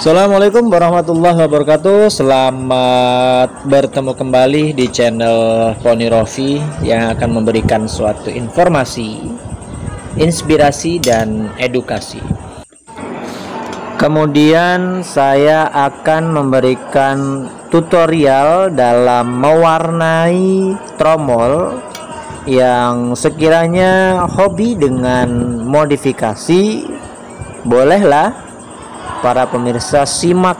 Assalamualaikum warahmatullahi wabarakatuh. Selamat bertemu kembali di channel Poni Rofi yang akan memberikan suatu informasi, inspirasi dan edukasi. Kemudian saya akan memberikan tutorial dalam mewarnai tromol yang sekiranya hobi dengan modifikasi. Bolehlah para pemirsa simak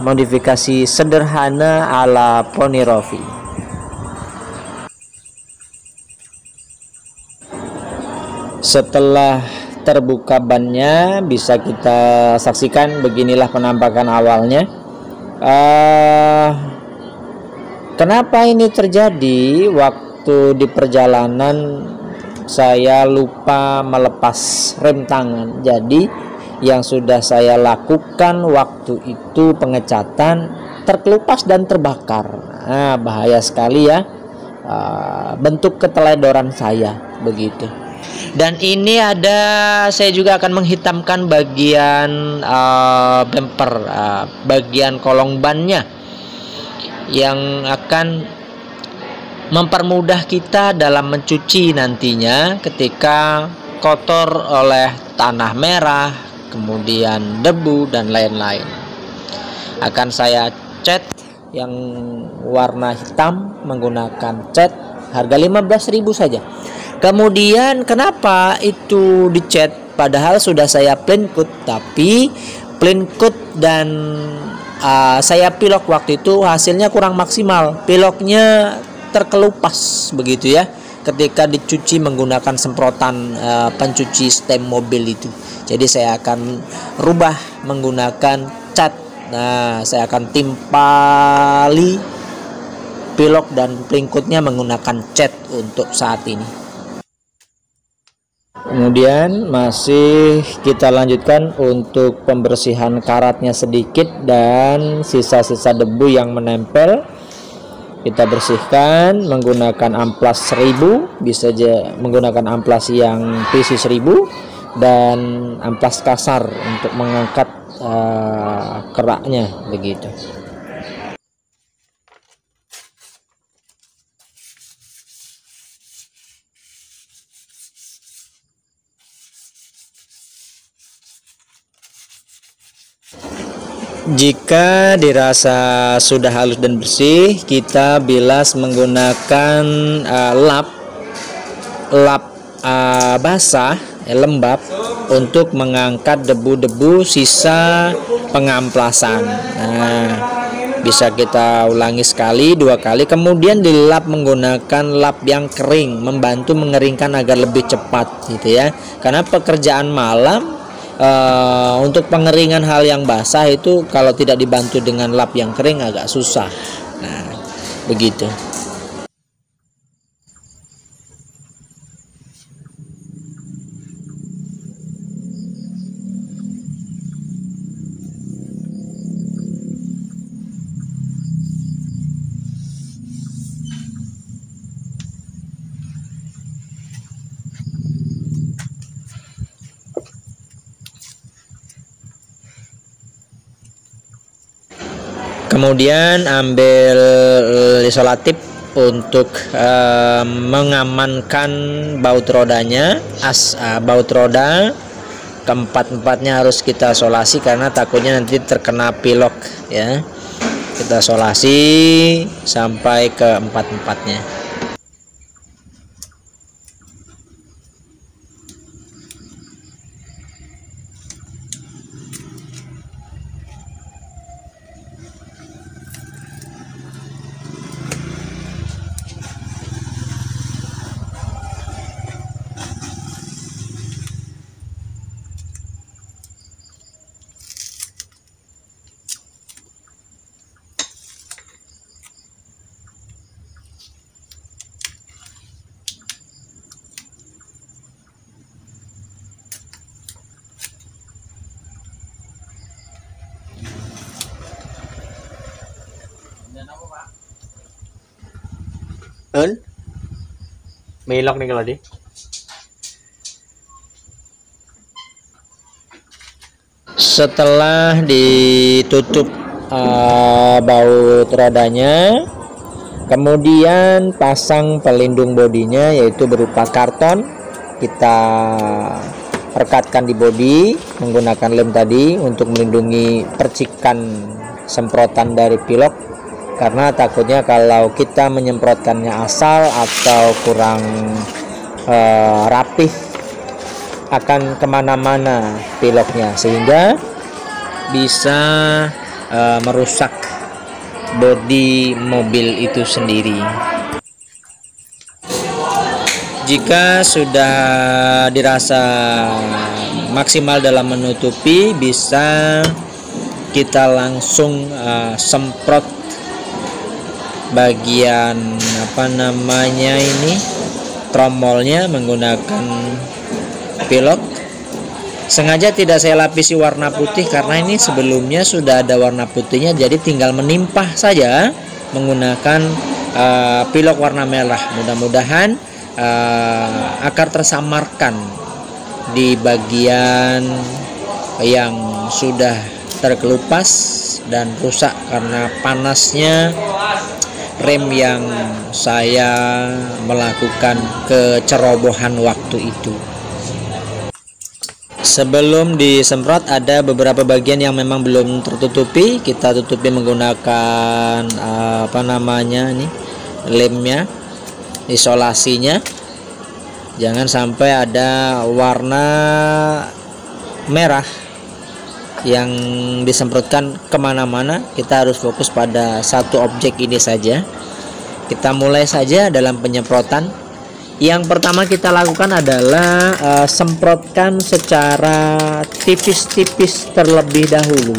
modifikasi sederhana ala Poni Rofi. Setelah terbuka bannya, bisa kita saksikan beginilah penampakan awalnya. Kenapa ini terjadi? Waktu di perjalanan saya lupa melepas rem tangan, jadi yang sudah saya lakukan waktu itu pengecatan terkelupas dan terbakar. Bahaya sekali ya, bentuk keteledoran saya begitu. Dan ini saya juga akan menghitamkan bagian bumper, bagian kolong bannya, yang akan mempermudah kita dalam mencuci nantinya ketika kotor oleh tanah merah, kemudian debu dan lain-lain. Akan saya cat yang warna hitam menggunakan cat harga 15.000 saja. Kemudian kenapa itu dicat padahal sudah saya plain coat, tapi plain coat dan saya pilok waktu itu hasilnya kurang maksimal. Piloknya terkelupas begitu ya, ketika dicuci menggunakan semprotan pencuci stem mobil itu. Jadi saya akan rubah menggunakan cat. Saya akan timpali pilok dan pelingkutnya menggunakan cat untuk saat ini. Kemudian masih kita lanjutkan untuk pembersihan karatnya sedikit dan sisa-sisa debu yang menempel. Kita bersihkan menggunakan amplas 1000, bisa aja menggunakan amplas yang PC 1000 dan amplas kasar untuk mengangkat keraknya begitu. Jika dirasa sudah halus dan bersih, kita bilas menggunakan lap basah, lembab, untuk mengangkat debu-debu sisa pengamplasan. Bisa kita ulangi sekali, 2 kali, kemudian dilap menggunakan lap yang kering, membantu mengeringkan agar lebih cepat gitu ya. Karena pekerjaan malam, untuk pengeringan hal yang basah itu kalau tidak dibantu dengan lap yang kering agak susah. Begitu. Kemudian ambil isolatif untuk mengamankan baut rodanya. Baut roda keempat-empatnya harus kita solasi karena takutnya nanti terkena pilok ya. Kita solasi sampai ke empat-empatnya. Milok nih kalau di. Setelah ditutup baut rodanya, kemudian pasang pelindung bodinya, yaitu berupa karton. Kita rekatkan di bodi menggunakan lem tadi untuk melindungi percikan semprotan dari pilok, karena takutnya kalau kita menyemprotkannya asal atau kurang rapih akan kemana-mana piloknya, sehingga bisa merusak bodi mobil itu sendiri. Jika sudah dirasa maksimal dalam menutupi, bisa kita langsung semprot bagian tromolnya menggunakan pilok. Sengaja tidak saya lapisi warna putih karena ini sebelumnya sudah ada warna putihnya, jadi tinggal menimpah saja menggunakan pilok warna merah. Mudah-mudahan akan tersamarkan di bagian yang sudah terkelupas dan rusak karena panasnya rem yang saya melakukan kecerobohan waktu itu. Sebelum disemprot ada beberapa bagian yang memang belum tertutupi, kita tutupi menggunakan lemnya, isolasinya. Jangan sampai ada warna merah yang disemprotkan kemana-mana. Kita harus fokus pada satu objek ini saja. Kita mulai saja dalam penyemprotan. Yang pertama kita lakukan adalah semprotkan secara tipis-tipis terlebih dahulu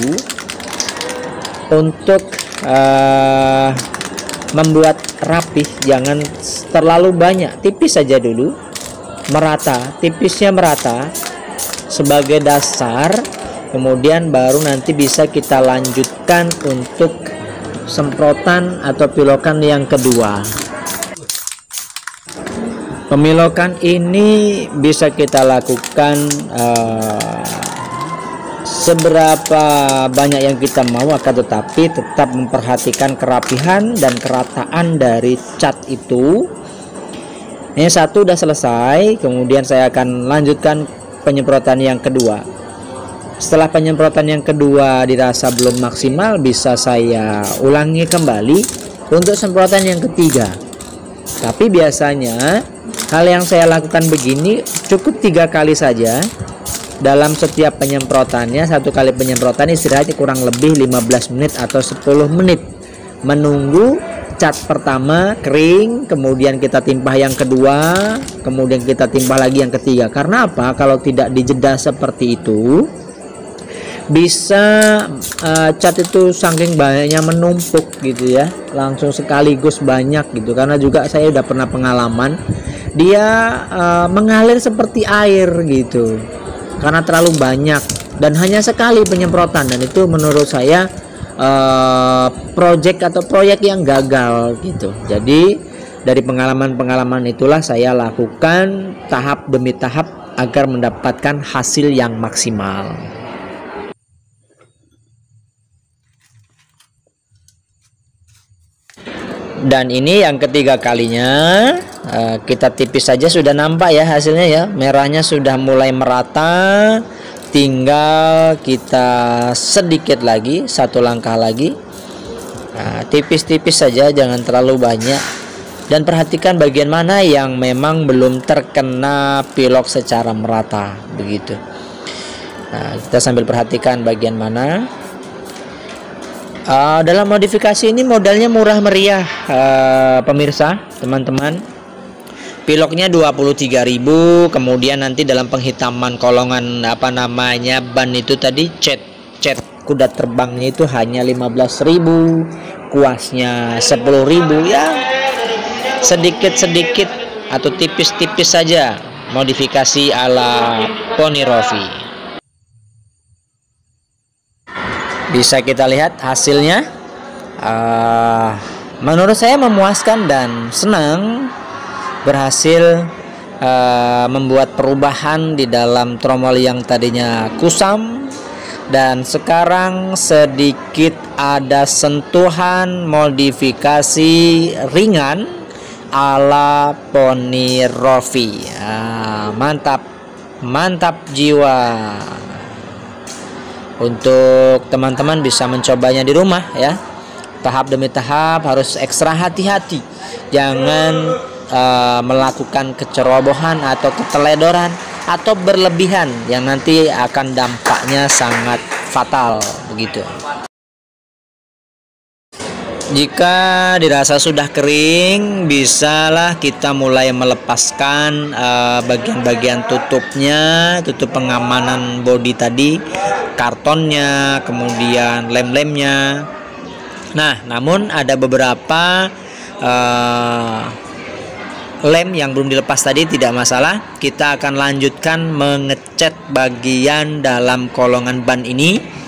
untuk membuat rapih. Jangan terlalu banyak, tipis saja dulu, merata, tipisnya merata sebagai dasar. Kemudian baru nanti bisa kita lanjutkan untuk semprotan atau pilokan yang kedua. Pemilokan ini bisa kita lakukan seberapa banyak yang kita mau, akan tetapi tetap memperhatikan kerapihan dan kerataan dari cat itu. Ini satu udah selesai, kemudian saya akan lanjutkan penyemprotan yang kedua. Setelah penyemprotan yang kedua dirasa belum maksimal, bisa saya ulangi kembali untuk semprotan yang ketiga. Tapi biasanya hal yang saya lakukan begini cukup 3 kali saja dalam setiap penyemprotannya. Satu kali penyemprotan istirahatnya kurang lebih 15 menit atau 10 menit, menunggu cat pertama kering, kemudian kita timpah yang kedua, kemudian kita timpah lagi yang ketiga. Karena apa? Kalau tidak dijeda seperti itu, bisa cat itu saking banyaknya menumpuk gitu ya, langsung sekaligus banyak gitu. Karena juga saya udah pernah pengalaman, dia mengalir seperti air gitu karena terlalu banyak dan hanya sekali penyemprotan, dan itu menurut saya proyek yang gagal gitu. Jadi dari pengalaman itulah saya lakukan tahap demi tahap agar mendapatkan hasil yang maksimal. Dan ini yang ketiga kalinya, kita tipis saja sudah nampak ya hasilnya ya, merahnya sudah mulai merata. Tinggal kita sedikit lagi, satu langkah lagi. Nah, tipis-tipis saja, jangan terlalu banyak. Dan perhatikan bagian mana yang memang belum terkena pilok secara merata begitu. Nah, kita sambil perhatikan bagian mana. Dalam modifikasi ini modalnya murah meriah, pemirsa, teman-teman. Piloknya 23.000, kemudian nanti dalam penghitaman kolongan ban itu tadi cat kuda terbangnya itu hanya 15.000, kuasnya 10.000 ya. Sedikit-sedikit atau tipis-tipis saja modifikasi ala Pony Rovi. Bisa kita lihat hasilnya, menurut saya memuaskan dan senang, berhasil membuat perubahan di dalam tromol yang tadinya kusam Dan sekarang sedikit ada sentuhan modifikasi ringan ala Pony Rovi. Mantap, mantap jiwa. Untuk teman-teman bisa mencobanya di rumah ya. Tahap demi tahap harus ekstra hati-hati. Jangan melakukan kecerobohan atau keteledoran atau berlebihan yang nanti akan dampaknya sangat fatal begitu. Jika dirasa sudah kering, bisalah kita mulai melepaskan bagian-bagian tutupnya, tutup pengamanan bodi tadi, kartonnya, kemudian lem-lemnya. Nah, namun ada beberapa lem yang belum dilepas tadi, tidak masalah. Kita akan lanjutkan mengecat bagian dalam kolongan ban ini.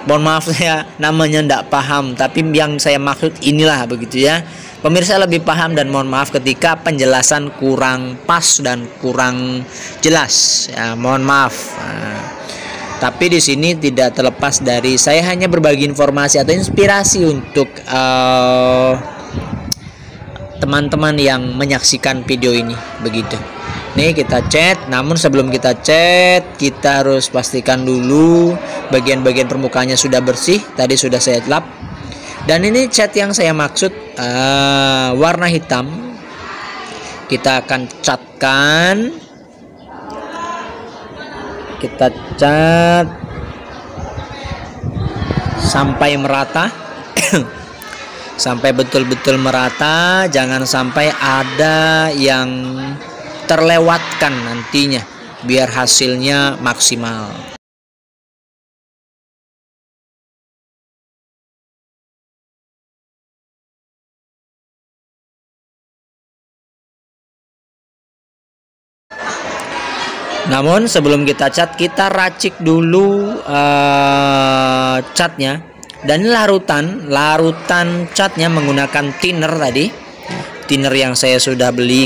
Mohon maaf saya namanya tidak paham, tapi yang saya maksud inilah begitu ya. Pemirsa lebih paham dan mohon maaf ketika penjelasan kurang pas dan kurang jelas. Ya, mohon maaf. Tapi di sini tidak terlepas dari saya hanya berbagi informasi atau inspirasi untuk teman-teman yang menyaksikan video ini begitu. Nih kita cat, namun sebelum kita cat kita harus pastikan dulu bagian-bagian permukaannya sudah bersih. Tadi sudah saya lap. Dan ini cat yang saya maksud warna hitam. Kita akan catkan. Kita cat sampai merata. Sampai betul-betul merata, jangan sampai ada yang terlewatkan nantinya, biar hasilnya maksimal. Namun sebelum kita cat, kita racik dulu catnya. Dan ini larutan catnya menggunakan thinner tadi, thinner yang saya sudah beli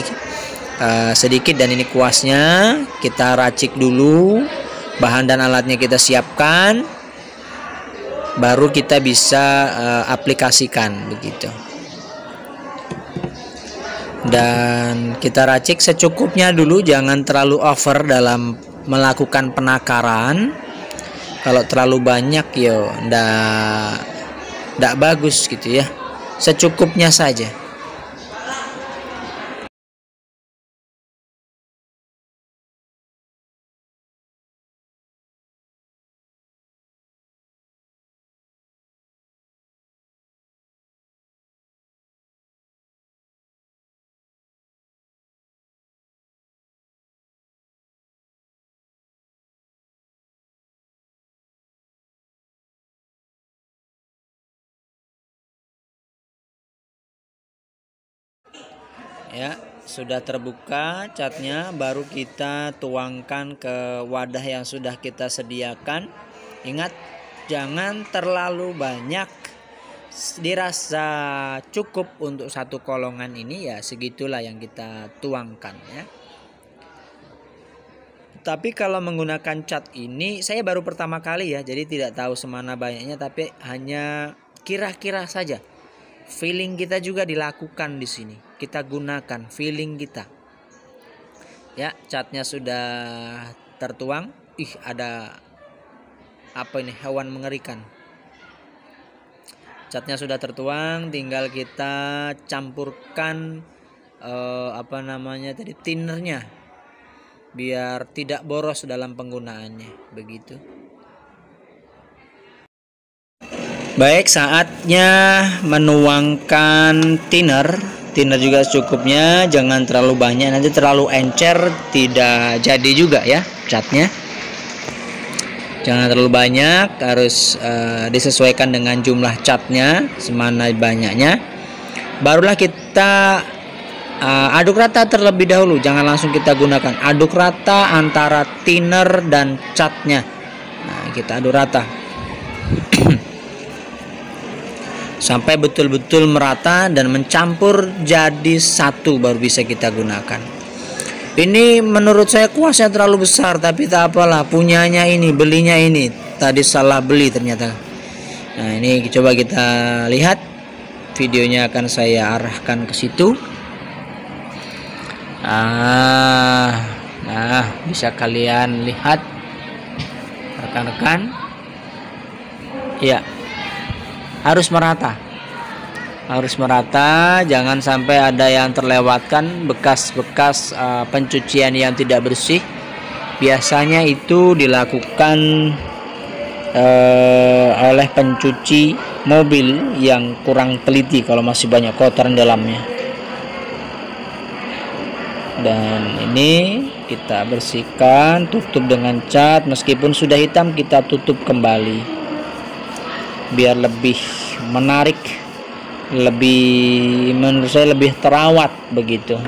sedikit, dan ini kuasnya. Kita racik dulu, bahan dan alatnya kita siapkan, baru kita bisa aplikasikan begitu. Dan kita racik secukupnya dulu, jangan terlalu over dalam melakukan penakaran. Kalau terlalu banyak yo ndak bagus gitu ya. Secukupnya saja. Ya, sudah terbuka catnya, baru kita tuangkan ke wadah yang sudah kita sediakan. Ingat, jangan terlalu banyak. Dirasa cukup untuk satu kolongan ini, ya segitulah yang kita tuangkan ya. Tapi kalau menggunakan cat ini, saya baru pertama kali ya, jadi tidak tahu semana banyaknya, tapi hanya kira-kira saja. Feeling kita juga dilakukan di sini. Kita gunakan feeling kita. Ya, catnya sudah tertuang. Ih, ada apa ini? Hewan mengerikan. Catnya sudah tertuang, tinggal kita campurkan thinnernya, biar tidak boros dalam penggunaannya, begitu. Baik, saatnya menuangkan thinner juga secukupnya, jangan terlalu banyak, nanti terlalu encer tidak jadi juga ya catnya. Jangan terlalu banyak, harus disesuaikan dengan jumlah catnya semana banyaknya. Barulah kita aduk rata terlebih dahulu, jangan langsung kita gunakan. Aduk rata antara thinner dan catnya. Nah, kita aduk rata sampai betul-betul merata dan mencampur jadi satu, baru bisa kita gunakan. Ini menurut saya kuasnya terlalu besar, tapi tak apalah, punyanya ini, belinya ini, tadi salah beli ternyata. Nah, ini coba kita lihat videonya, akan saya arahkan ke situ. Nah, bisa kalian lihat rekan-rekan. Ya, harus merata, jangan sampai ada yang terlewatkan, bekas-bekas pencucian yang tidak bersih. Biasanya itu dilakukan oleh pencuci mobil yang kurang teliti kalau masih banyak kotoran dalamnya. Dan ini kita bersihkan, tutup dengan cat. Meskipun sudah hitam, kita tutup kembali biar lebih menarik, lebih, menurut saya lebih terawat begitu.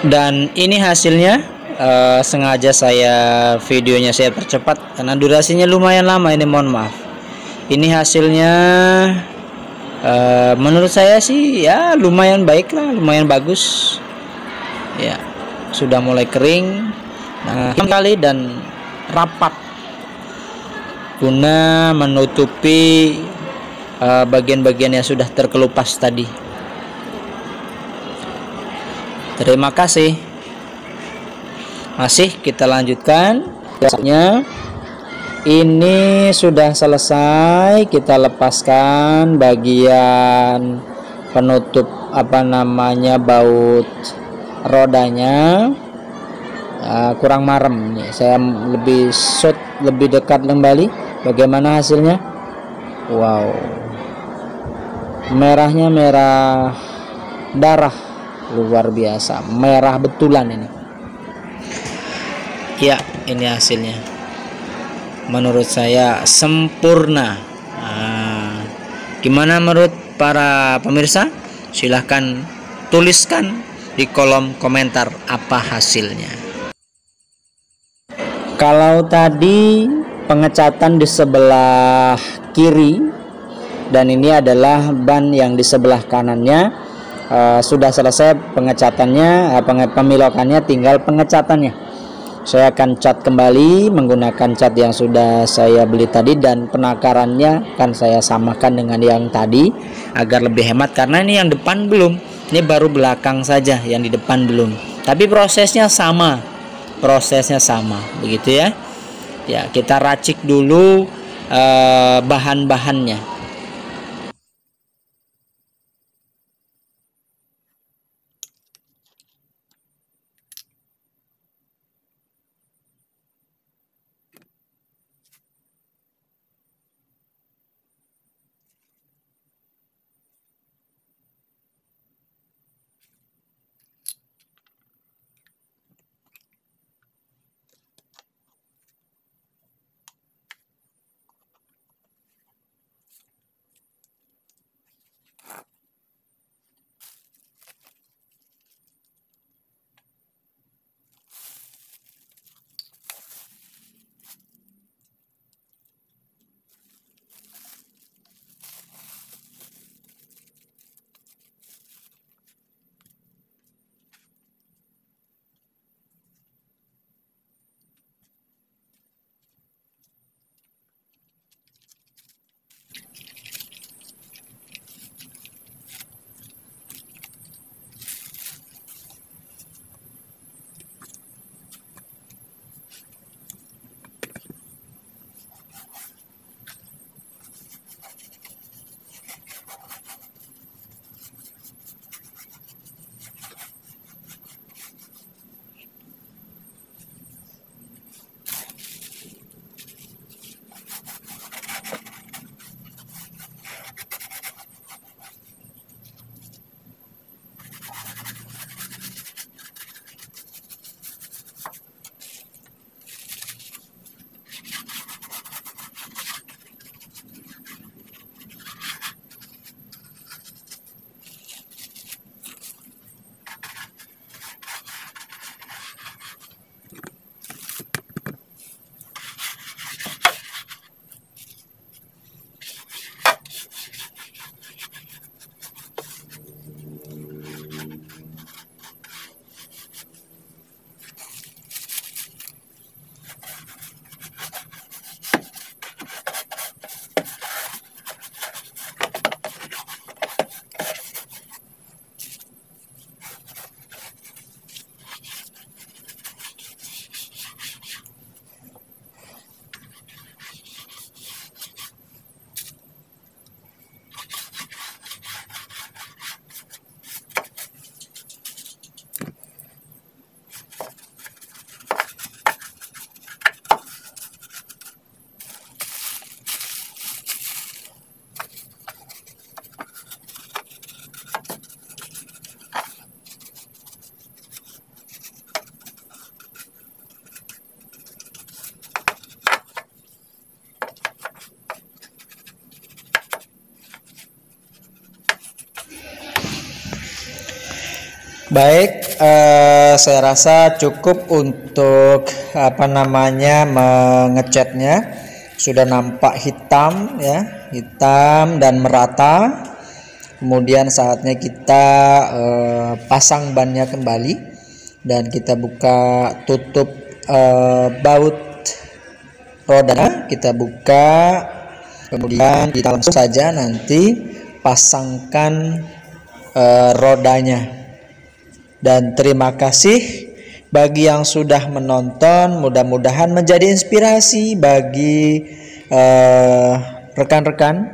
Dan ini hasilnya, sengaja videonya saya percepat karena durasinya lumayan lama ini, mohon maaf. Ini hasilnya, menurut saya sih ya lumayan baik lah, lumayan bagus ya. Sudah mulai kering, kali dan rapat guna menutupi bagian-bagian yang sudah terkelupas tadi. Terima kasih. Masih kita lanjutkan. Biasanya ini sudah selesai, kita lepaskan bagian penutup baut rodanya. Kurang marem nih, saya lebih shoot lebih dekat kembali. Bagaimana hasilnya? Wow, merahnya merah darah, luar biasa, merah betulan ini ya. Ini hasilnya, menurut saya sempurna. Gimana menurut para pemirsa? Silahkan tuliskan di kolom komentar apa hasilnya. Kalau tadi pengecatan di sebelah kiri dan ini adalah ban yang di sebelah kanannya, sudah selesai pengecatannya, pemilokannya, tinggal pengecatannya. Saya akan cat kembali menggunakan cat yang sudah saya beli tadi, dan penakarannya akan saya samakan dengan yang tadi agar lebih hemat, karena ini yang depan belum, ini baru belakang saja, yang di depan belum, tapi prosesnya sama begitu ya. Ya, kita racik dulu bahan-bahannya. Baik, saya rasa cukup untuk mengecatnya. Sudah nampak hitam ya, hitam dan merata. Kemudian saatnya kita pasang bannya kembali dan kita buka tutup baut roda. Kita buka, kemudian kita langsung saja nanti pasangkan rodanya. Dan terima kasih bagi yang sudah menonton. Mudah-mudahan menjadi inspirasi bagi rekan-rekan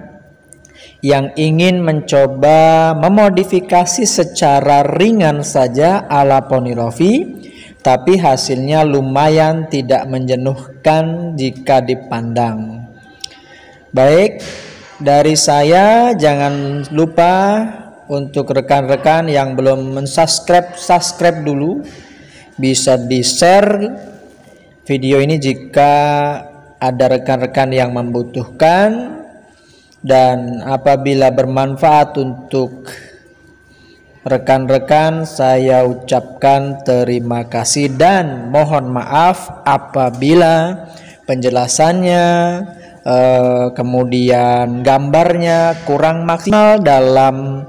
yang ingin mencoba memodifikasi secara ringan saja ala Poni Rofi, tapi hasilnya lumayan tidak menjenuhkan jika dipandang. Baik, dari saya jangan lupa untuk rekan-rekan yang belum subscribe dulu, bisa di-share video ini jika ada rekan-rekan yang membutuhkan, dan apabila bermanfaat untuk rekan-rekan, saya ucapkan terima kasih dan mohon maaf apabila penjelasannya kemudian gambarnya kurang maksimal dalam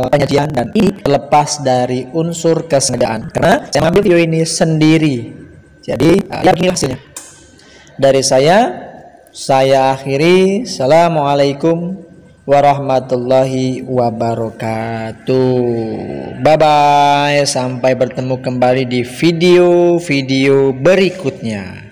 penyajian, dan ini terlepas dari unsur kesengajaan karena saya mengambil video ini sendiri. Jadi ya begini hasilnya. Dari saya akhiri. Assalamualaikum warahmatullahi wabarakatuh. Bye bye, sampai bertemu kembali di video berikutnya.